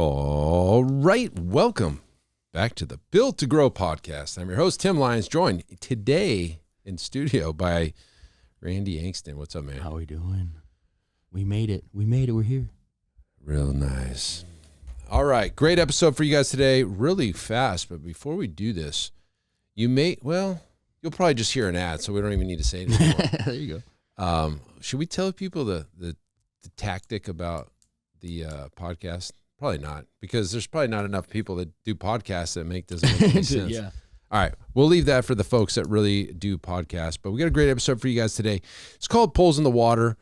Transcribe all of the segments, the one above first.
All right, welcome back to the Built to Grow podcast. I'm your host, Tim Lyons, joined today in studio by Randy Angston. What's up, man? How we doing? We made it. We're here. Real nice. All right, great episode for you guys today. Really fast, but before we do this, you'll probably just hear an ad, so we don't even need to say it anymore. There you go. Should we tell people the tactic about the podcast? Probably not, because there's probably not enough people that do podcasts that doesn't make any sense. Yeah. All right, we'll leave that for the folks that really do podcasts, but we got a great episode for you guys today. It's called Poles in the Water.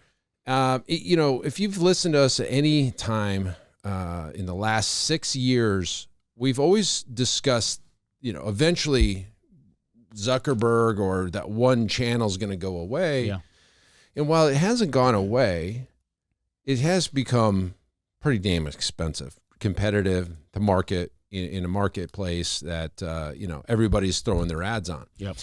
If you've listened to us at any time in the last 6 years, we've always discussed, eventually Zuckerberg or that one channel is going to go away. Yeah. And while it hasn't gone away, it has become pretty damn expensive, competitive to market in a marketplace that, everybody's throwing their ads on. Yep.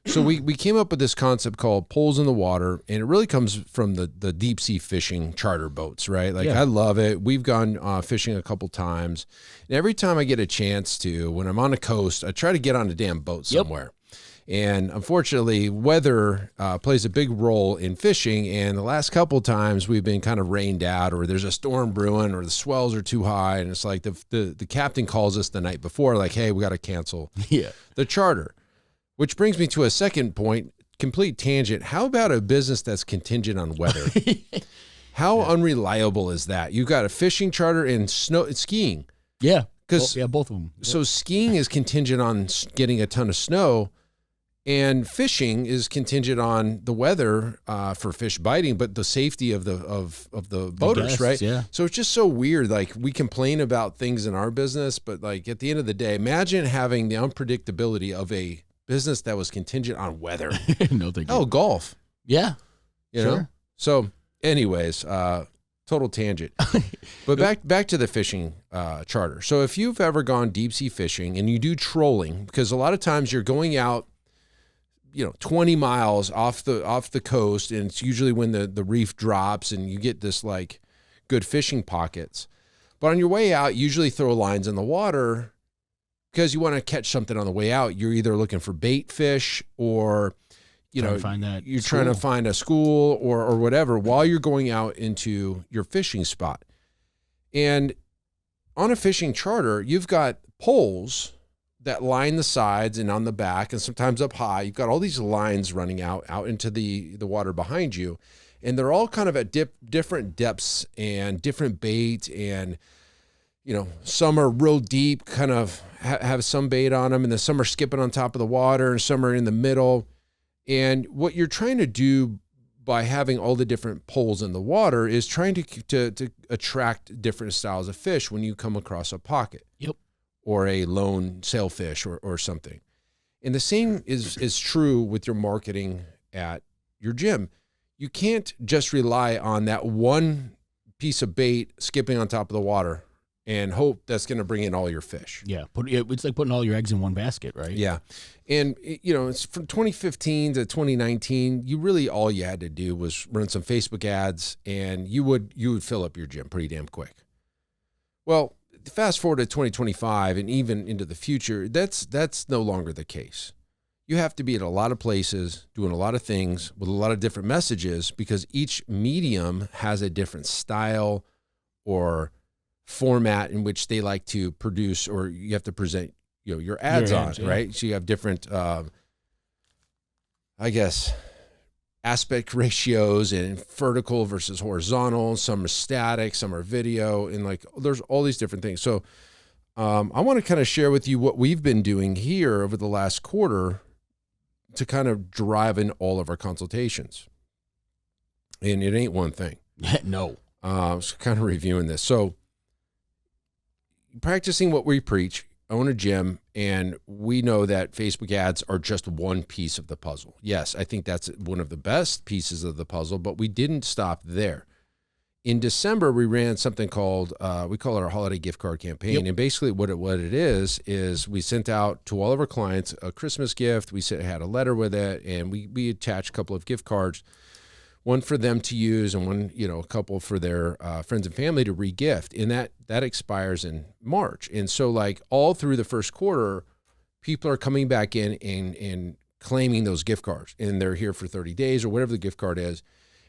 So we came up with this concept called Poles in the Water, and it really comes from the deep sea fishing charter boats, right? I love it. We've gone fishing a couple times, and every time I get a chance to, when I'm on the coast, I try to get on a damn boat somewhere. And unfortunately, weather plays a big role in fishing. And the last couple times we've been kind of rained out, or there's a storm brewing, or the swells are too high. And it's like the captain calls us the night before, like, hey, we got to cancel the charter. Which brings me to a second point, complete tangent. How about a business that's contingent on weather? How unreliable is that? You've got a fishing charter and skiing. Yeah. Both of them. Yep. So skiing is contingent on getting a ton of snow. And fishing is contingent on the weather for fish biting, but the safety of the boaters, guests, right? Yeah. So it's just so weird. Like, we complain about things in our business, but like at the end of the day, imagine having the unpredictability of a business that was contingent on weather. No, thank you. Oh, golf. Yeah. You know? So anyways, total tangent. But back to the fishing charter. So if you've ever gone deep sea fishing and you do trolling, because a lot of times you're going out 20 miles off the coast, and it's usually when the reef drops and you get this like good fishing pockets. But on your way out, you usually throw lines in the water because you want to catch something on the way out. You're either looking for bait fish, or you're trying to find a school or whatever while you're going out into your fishing spot. And on a fishing charter, you've got poles that line the sides and on the back, and sometimes up high. You've got all these lines running out into the water behind you, and they're all kind of at different depths and different bait, and some are real deep, kind of have some bait on them, and then some are skipping on top of the water, and some are in the middle. And what you're trying to do by having all the different poles in the water is trying to attract different styles of fish when you come across a pocket. Yep. Or a lone sailfish or something. And the same is true with your marketing at your gym. You can't just rely on that one piece of bait skipping on top of the water and hope that's going to bring in all your fish. Yeah. It's like putting all your eggs in one basket, right? Yeah. And, it's from 2015 to 2019, all you had to do was run some Facebook ads, and you would fill up your gym pretty damn quick. Well, fast forward to 2025 and even into the future, that's no longer the case. You have to be at a lot of places, doing a lot of things with a lot of different messages, because each medium has a different style or format in which they like to produce, or you have to present your ads on, right? So you have different, aspect ratios and vertical versus horizontal. Some are static, some are video, and there's all these different things. So I want to kind of share with you what we've been doing here over the last quarter to kind of drive in all of our consultations. And it ain't one thing. No. So kind of reviewing this. So practicing what we preach, own a gym, and we know that Facebook ads are just one piece of the puzzle. Yes, I think that's one of the best pieces of the puzzle, but we didn't stop there. In December, we ran something called, we call it our holiday gift card campaign. Yep. And basically what it is we sent out to all of our clients a Christmas gift. We had a letter with it, and we attached a couple of gift cards one for them to use and one, a couple for their friends and family to re-gift. And that expires in March. And so like all through the first quarter, people are coming back in and claiming those gift cards, and they're here for 30 days or whatever the gift card is.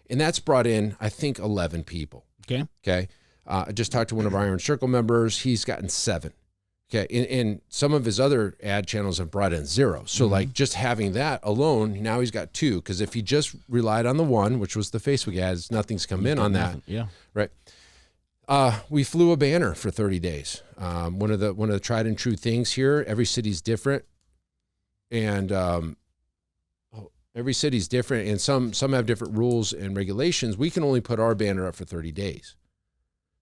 And that's brought in, I think, 11 people. Okay. I just talked to one of our Iron Circle members. He's gotten 7. Okay. And some of his other ad channels have brought in 0. So like just having that alone, now he's got 2. Because if he just relied on the one, which was the Facebook ads, nothing's come in on that. Yeah. Right. We flew a banner for 30 days. One of the tried and true things here, every city's different. And every city's different, and some have different rules and regulations. We can only put our banner up for 30 days.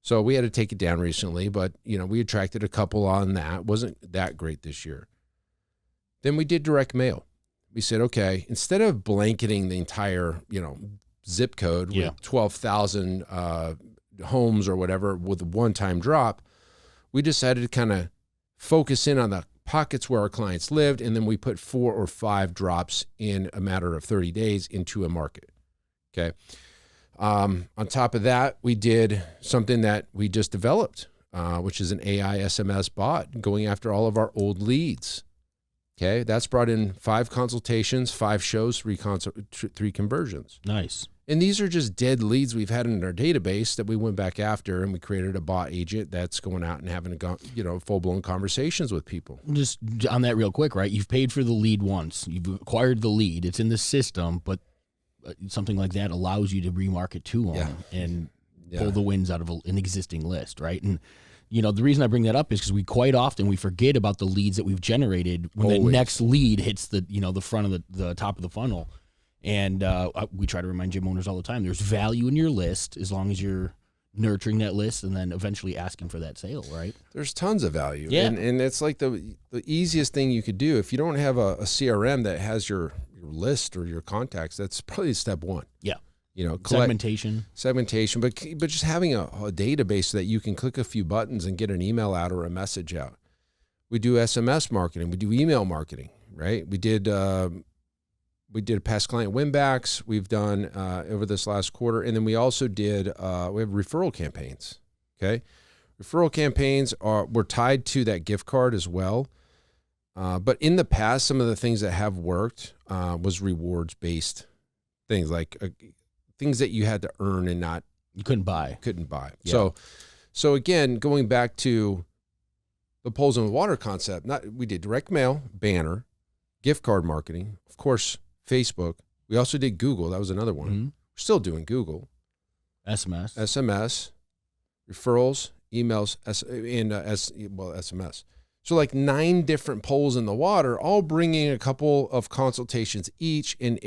So we had to take it down recently, but we attracted a couple on that. Wasn't that great this year. Then we did direct mail. We said, okay, instead of blanketing the entire, zip code with 12,000 homes or whatever with a one-time drop, we decided to kind of focus in on the pockets where our clients lived, and then we put 4 or 5 drops in a matter of 30 days into a market. Okay. On top of that, we did something that we just developed, which is an AI SMS bot going after all of our old leads. Okay. That's brought in 5 consultations, 5 shows, 3 conversions. Nice. And these are just dead leads we've had in our database that we went back after, and we created a bot agent that's going out and having full-blown conversations with people. Just on that real quick, right? You've paid for the lead once. You've acquired the lead. It's in the system, but something like that allows you to remarket to them and pull the wins out of an existing list, right? And the reason I bring that up is because we quite often we forget about the leads that we've generated when the next lead hits the the front of the top of the funnel. And we try to remind gym owners all the time, there's value in your list as long as you're nurturing that list and then eventually asking for that sale, right? There's tons of value. Yeah. And it's like the easiest thing you could do. If you don't have a CRM that has your list or your contacts, that's probably step 1. Yeah. Segmentation, but just having a database so that you can click a few buttons and get an email out or a message out. We do SMS marketing. We do email marketing, right? We did past client win backs. We've done over this last quarter. And then we also did, we have referral campaigns. Okay. Referral campaigns were tied to that gift card as well. But in the past, some of the things that have worked was rewards based things, like things that you had to earn and you couldn't buy. Yeah. So again, going back to the poles in the water concept, we did direct mail, banner, gift card marketing, of course, Facebook. We also did Google. That was another one. Mm-hmm. We're still doing Google. SMS, referrals, emails, SMS. So like 9 different poles in the water, all bringing a couple of consultations each. And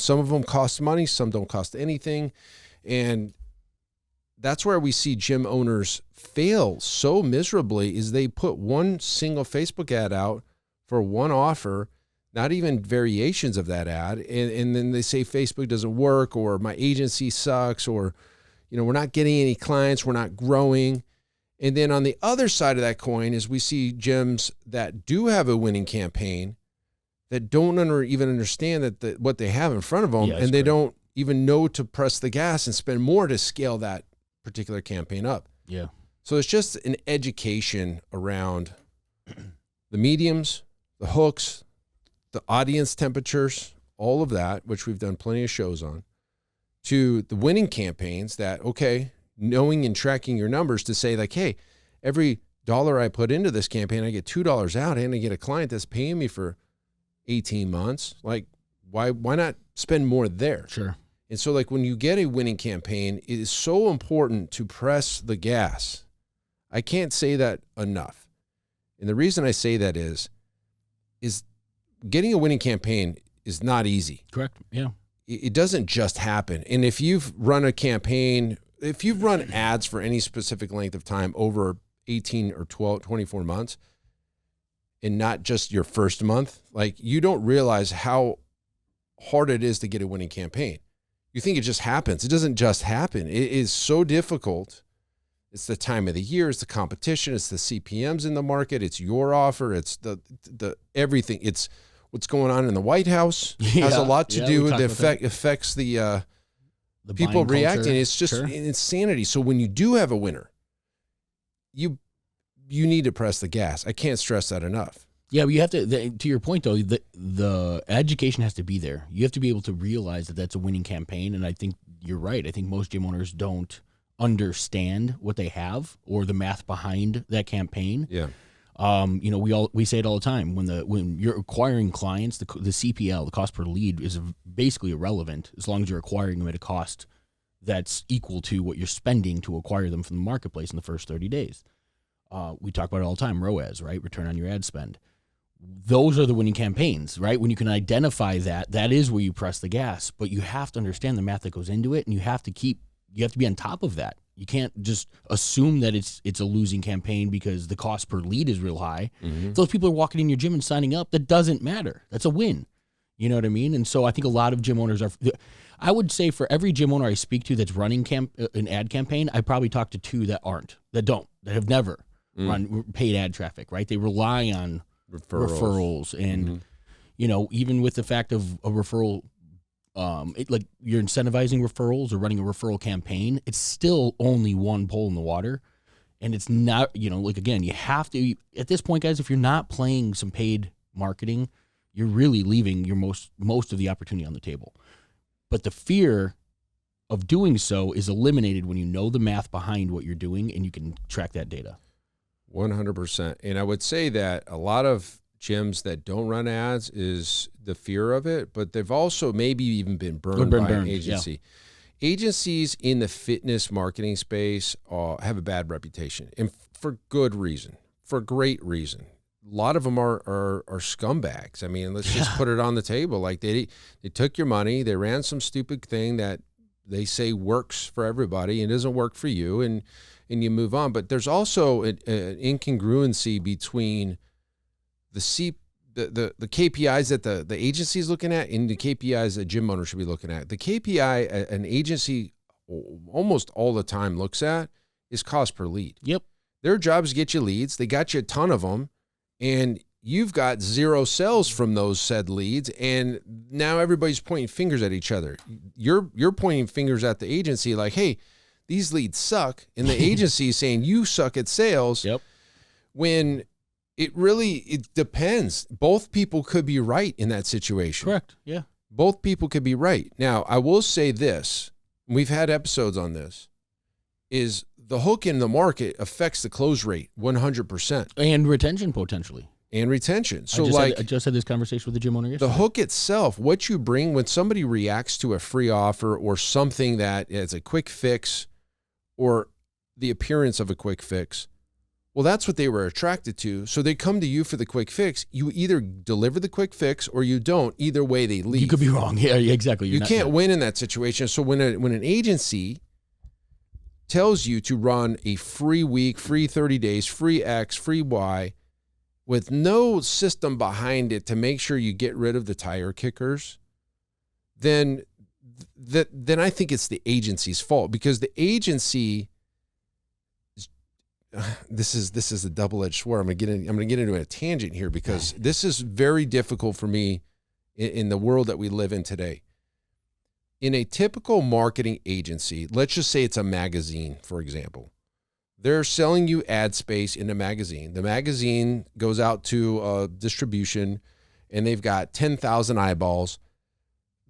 some of them cost money, some don't cost anything. And that's where we see gym owners fail so miserably, is they put one single Facebook ad out for one offer, not even variations of that ad. And then they say Facebook doesn't work, or my agency sucks, or, we're not getting any clients, we're not growing. And then on the other side of that coin is we see gyms that do have a winning campaign that don't even understand that what they have in front of them, and they don't even know to press the gas and spend more to scale that particular campaign up. Yeah. So it's just an education around the mediums, the hooks, the audience temperatures, all of that, which we've done plenty of shows on, to the winning campaigns that, knowing and tracking your numbers to say like, hey, every $1 I put into this campaign, I get $2 out, and I get a client that's paying me for 18 months. Like, why not spend more there? Sure. And so like when you get a winning campaign, it is so important to press the gas. I can't say that enough. And the reason I say that is getting a winning campaign is not easy. Correct. Yeah. It doesn't just happen. And if you've run a campaign, if you've run ads for any specific length of time over 18 or 12, 24 months, and not just your first month, like you don't realize how hard it is to get a winning campaign. You think it just happens. It doesn't just happen. It is so difficult. It's the time of the year. It's the competition. It's the CPMs in the market. It's your offer. It's the everything. It's what's going on in the White House. Has a lot to do with affects the people reacting. It's just Sure. insanity. So when you do have a winner, you need to press the gas. I can't stress that enough. Yeah, but you have to your point though, the education has to be there. You have to be able to realize that that's a winning campaign. And I think you're right. I think most gym owners don't understand what they have or the math behind that campaign. Yeah. We say it all the time when you're acquiring clients, the CPL, the cost per lead, is basically irrelevant as long as you're acquiring them at a cost that's equal to what you're spending to acquire them from the marketplace in the first 30 days. We talk about it all the time, ROAS, right? Return on your ad spend. Those are the winning campaigns, right? When you can identify that is where you press the gas, but you have to understand the math that goes into it, and you have to be on top of that. You can't just assume that it's a losing campaign because the cost per lead is real high. Mm-hmm. If those people are walking in your gym and signing up, that doesn't matter. That's a win. You know what I mean? And so I think a lot of gym owners I would say for every gym owner I speak to that's running an ad campaign, I probably talk to two that have never run paid ad traffic, right? They rely on referrals and, even with the fact of a referral, like you're incentivizing referrals or running a referral campaign, it's still only one pole in the water. And it's not, again, you have to, at this point, guys, if you're not playing some paid marketing, you're really leaving your most of the opportunity on the table. But the fear of doing so is eliminated when you know the math behind what you're doing and you can track that data. 100%. And I would say that a lot of gyms that don't run ads is the fear of it, but they've also maybe even been burned by an agency. Yeah. Agencies in the fitness marketing space have a bad reputation, and for good reason, for great reason. A lot of them are scumbags. I mean, let's just put it on the table. Like they took your money, they ran some stupid thing that they say works for everybody and doesn't work for you, and you move on. But there's also an incongruency between the KPIs that the agency is looking at and the KPIs a gym owner should be looking at. The KPI an agency almost all the time looks at is cost per lead. Yep. Their job is to get you leads. They got you a ton of them, and you've got zero sales from those said leads, and now everybody's pointing fingers at each other. You're pointing fingers at the agency like, hey, these leads suck, and the agency is saying you suck at sales. Yep. When it depends. Both people could be right in that situation. Correct. Yeah. Both people could be right. Now, I will say this. We've had episodes on this. Is the hook in the market affects the close rate 100%. And retention potentially. And retention. So I just had this conversation with the gym owner yesterday. The hook itself, what you bring when somebody reacts to a free offer or something that is a quick fix or the appearance of a quick fix, well, that's what they were attracted to. So they come to you for the quick fix. You either deliver the quick fix or you don't. Either way, they leave. You could be wrong. Yeah, exactly. You can't win in that situation. So when an agency tells you to run a free week, free 30 days, free X, free Y, with no system behind it to make sure you get rid of the tire kickers, then I think it's the agency's fault, because the agency. This is a double-edged sword. I'm gonna get into a tangent here because this is very difficult for me in the world that we live in today. In a typical marketing agency, let's just say it's a magazine, for example. They're selling you ad space in a magazine. The magazine goes out to distribution, and they've got 10,000 eyeballs.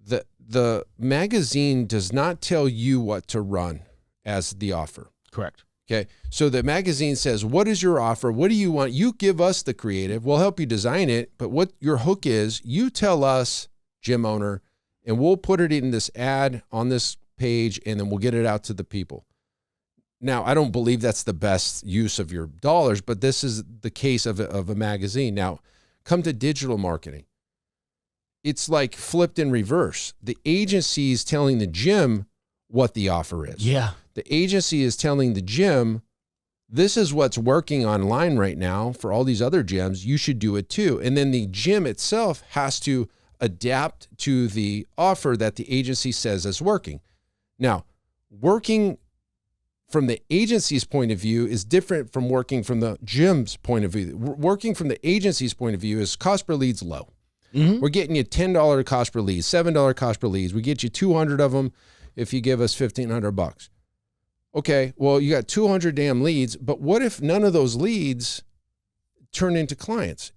The magazine does not tell you what to run as the offer. Correct. Okay, so the magazine says, what is your offer? What do you want? You give us the creative. We'll help you design it. But what your hook is, you tell us, gym owner, and we'll put it in this ad on this page, and then we'll get it out to the people. Now, I don't believe that's the best use of your dollars, but this is the case of a magazine. Now, come to digital marketing. It's like flipped in reverse. The agency is telling the gym what the offer is. Yeah. The agency is telling the gym, this is what's working online right now for all these other gyms. You should do it too. And then the gym itself has to adapt to the offer that the agency says is working. Now, working from the agency's point of view is different from working from the gym's point of view. Working from the agency's point of view is cost per lead's low. Mm-hmm. We're getting you $10 cost per lead, $7 cost per leads. We get you 200 of them. if you give us $1,500. Okay, well, you got 200 damn leads, but what if none of those leads turn into clients?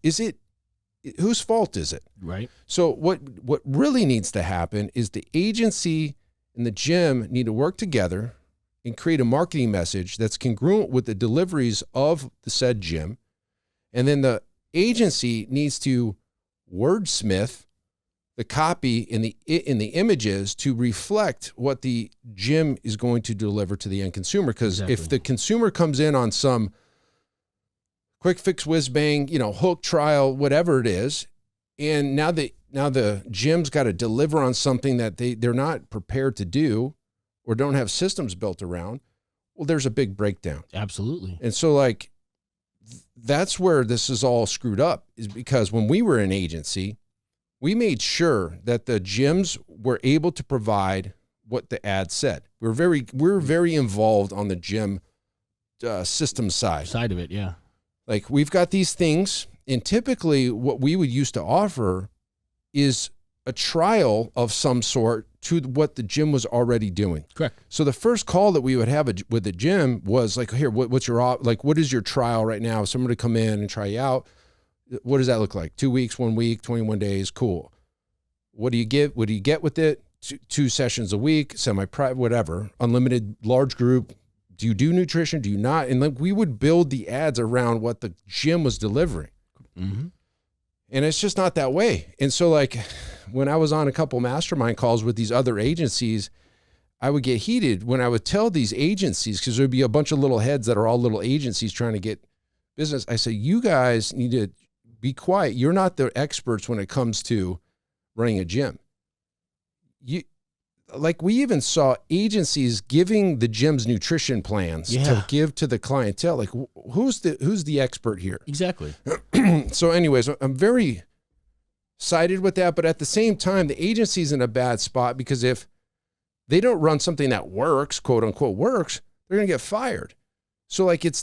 Whose fault is it? Right. So what really needs to happen is the agency and the gym need to work together and create a marketing message that's congruent with the deliveries of the said gym. And then the agency needs to wordsmith the copy in the images to reflect what the gym is going to deliver to the end consumer. Because if the consumer comes in on some quick fix, whiz bang, hook trial, whatever it is, and now the gym's got to deliver on something that they're not prepared to do or don't have systems built around, well, there's a big breakdown. Absolutely. And so that's where this is all screwed up, is because when we were an agency, we made sure that the gyms were able to provide what the ad said. We're very involved on the gym system side of it. Yeah. Like, we've got these things, and typically what we would used to offer is a trial of some sort to what the gym was already doing. Correct. So the first call that we would have with the gym was like, here, what is your trial right now? Someone to come in and try you out. What does that look like? 2 weeks, 1 week, 21 days. Cool. What do you get? What do you get with it? Two sessions a week, semi-private, whatever, unlimited, large group. Do you do nutrition? Do you not? And we would build the ads around what the gym was delivering. Mm-hmm. And it's just not that way. And so when I was on a couple mastermind calls with these other agencies, I would get heated when I would tell these agencies, because there'd be a bunch of little heads that are all little agencies trying to get business. I say, you guys need to be quiet. You're not the experts when it comes to running a gym. We even saw agencies giving the gym's nutrition plans to give to the clientele. Who's the expert here? Exactly. So anyways, I'm very sided with that, but at the same time, the agency's in a bad spot, because if they don't run something that works, quote unquote works, they're going to get fired. So it's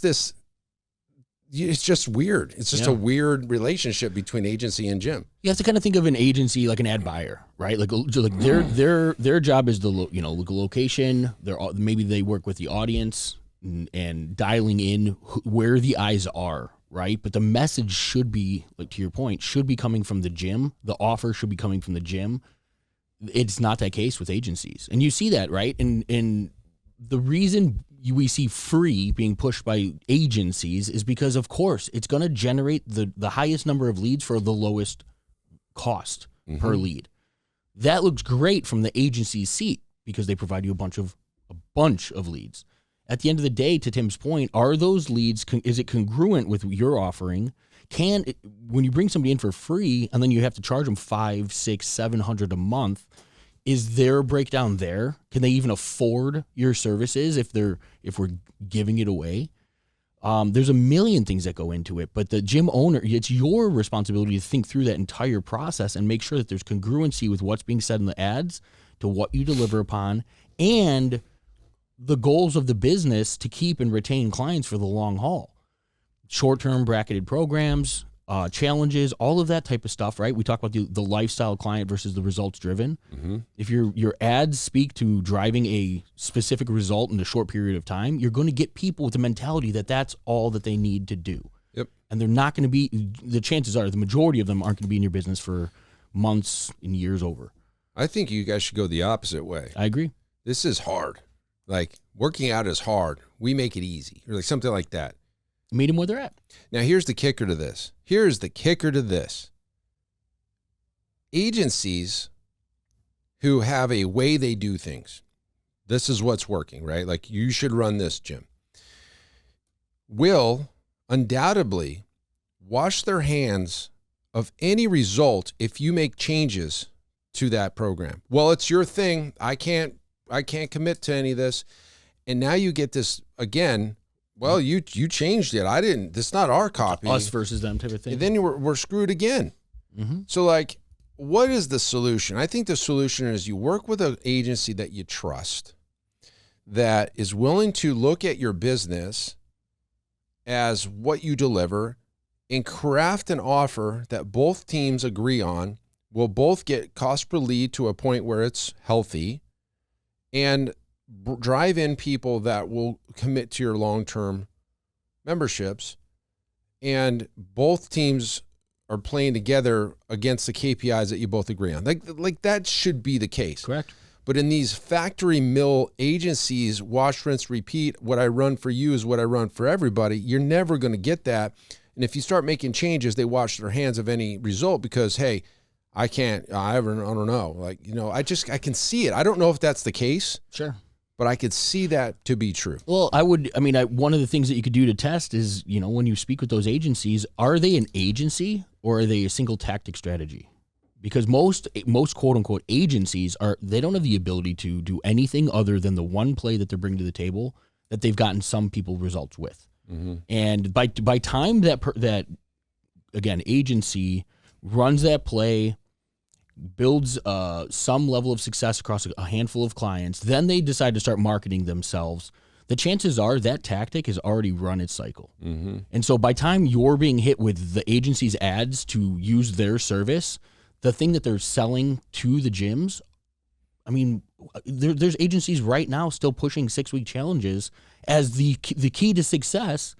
just weird. It's just a weird relationship between agency and gym. You have to kind of think of an agency like an ad buyer, right? Their job is the location. Maybe they work with the audience and dialing in where the eyes are, right? But the message should be, to your point, should be coming from the gym. The offer should be coming from the gym. It's not that case with agencies, and you see that, right? And the reason we see free being pushed by agencies is because, of course, it's going to generate the highest number of leads for the lowest cost per lead. That looks great from the agency's seat because they provide you a bunch of leads. At the end of the day, to Tim's point, are those leads, is it congruent with your offering? When you bring somebody in for free and then you have to charge them $500, $600, $700 a month, is their breakdown there? Can they even afford your services if we're giving it away? There's a million things that go into it, but the gym owner, it's your responsibility to think through that entire process and make sure that there's congruency with what's being said in the ads to what you deliver upon, and the goals of the business to keep and retain clients for the long haul. Short-term bracketed programs, challenges, all of that type of stuff, right? We talk about the lifestyle client versus the results driven. Mm-hmm. If your ads speak to driving a specific result in a short period of time, you're going to get people with the mentality that that's all that they need to do. Yep. And they're not going to be, the chances are the majority of them aren't going to be in your business for months and years over. I think you guys should go the opposite way. I agree. This is hard. Working out is hard. We make it easy, or something like that. Meet them where they're at. Now, here's the kicker to this. Agencies who have a way they do things, this is what's working, right? You should run this, Jim, will undoubtedly wash their hands of any result if you make changes to that program. Well, it's your thing. I can't commit to any of this. And now you get this again. Well, you changed it. I didn't. This is not our copy. Us versus them type of thing. And then we're screwed again. Mm-hmm. So what is the solution? I think the solution is you work with an agency that you trust, that is willing to look at your business as what you deliver and craft an offer that both teams agree on, will both get cost per lead to a point where it's healthy, and drive in people that will commit to your long-term memberships. And both teams are playing together against the KPIs that you both agree on. Like that should be the case. Correct. But in these factory mill agencies, wash, rinse, repeat, what I run for you is what I run for everybody. You're never going to get that. And if you start making changes, they wash their hands of any result because, hey, I don't know. Like, you know, I can see it. I don't know if that's the case. Sure. But I could see that to be true. Well, one of the things that you could do to test is, you know, when you speak with those agencies, are they an agency or are they a single tactic strategy? Because most quote unquote agencies they don't have the ability to do anything other than the one play that they're bringing to the table that they've gotten some people results with. Mm-hmm. And by time that again, agency runs that play, builds some level of success across a handful of clients, then they decide to start marketing themselves. The chances are that tactic has already run its cycle. Mm-hmm. And so by time you're being hit with the agency's ads to use their service, the thing that they're selling to the gyms, I mean, there's agencies right now still pushing 6-week challenges as the key to success.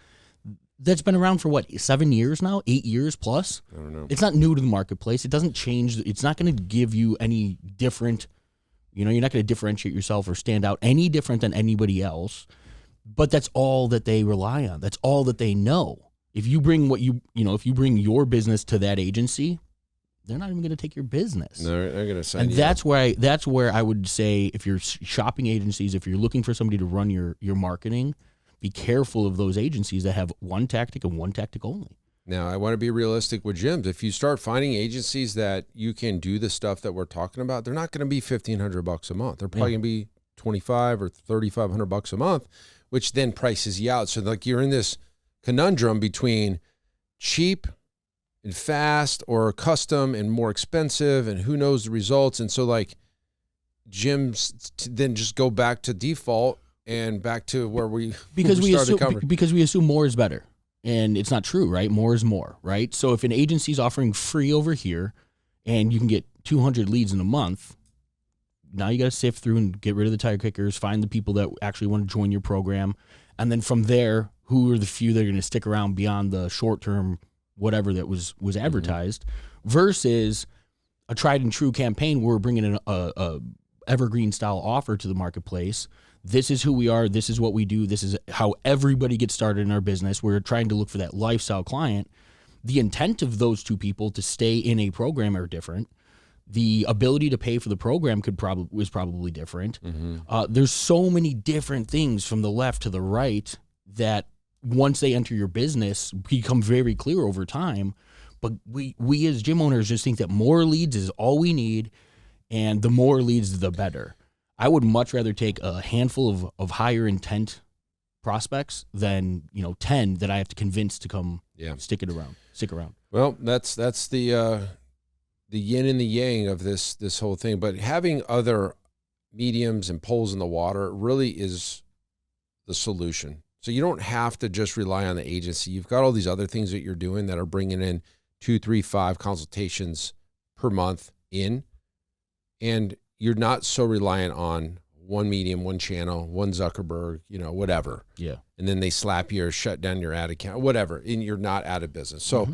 That's been around for 7 years now, 8 years plus. I don't know. It's not new to the marketplace. It doesn't change. It's not going to give you any different, you know, you're not going to differentiate yourself or stand out any different than anybody else. But that's all that they rely on. That's all that they know. If you bring if you bring your business to that agency, they're not even going to take your business. No, they're going to sign. And that's where I would say, if you're shopping agencies, if you're looking for somebody to run your marketing, be careful of those agencies that have one tactic and one tactic only. Now, I want to be realistic with gyms. If you start finding agencies that you can do the stuff that we're talking about, they're not going to be $1,500 a month. They're probably going to be $2,500 or $3,500 a month, which then prices you out. So like you're in this conundrum between cheap and fast or custom and more expensive, and who knows the results. And so like gyms then just go back to default and back to where we assume more is better, and it's not true, right? More is more, right? So if an agency's offering free over here and you can get 200 leads in a month, now you got to sift through and get rid of the tire kickers, find the people that actually want to join your program, and then from there, who are the few that are going to stick around beyond the short term whatever that was advertised, versus a tried and true campaign where we're bringing a evergreen style offer to the marketplace. This is who we are. This is what we do. This is how everybody gets started in our business. We're trying to look for that lifestyle client. The intent of those two people to stay in a program are different. The ability to pay for the program was probably different. Mm-hmm. There's so many different things from the left to the right that once they enter your business become very clear over time. But we as gym owners just think that more leads is all we need, and the more leads, the better. I would much rather take a handful of higher intent prospects than 10 that I have to convince to come stick around. Well, that's the yin and the yang of this whole thing. But having other mediums and poles in the water really is the solution. So you don't have to just rely on the agency. You've got all these other things that you're doing that are bringing in 2, 3, 5 consultations per month in, and you're not so reliant on one medium, one channel, one Zuckerberg, whatever. Yeah. And then they slap you or shut down your ad account, whatever, and you're not out of business. So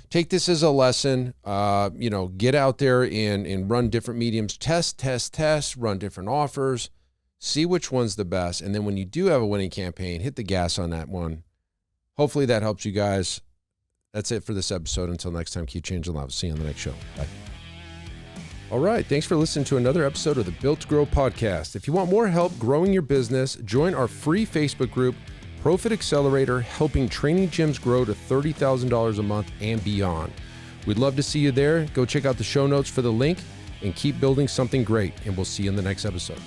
take this as a lesson. Get out there and run different mediums, test, run different offers, see which one's the best. And then when you do have a winning campaign, hit the gas on that one. Hopefully that helps you guys. That's it for this episode. Until next time, keep changing lives. See you on the next show. Bye. All right. Thanks for listening to another episode of the Built to Grow podcast. If you want more help growing your business, join our free Facebook group, Profit Accelerator, helping training gyms grow to $30,000 a month and beyond. We'd love to see you there. Go check out the show notes for the link and keep building something great. And we'll see you in the next episode.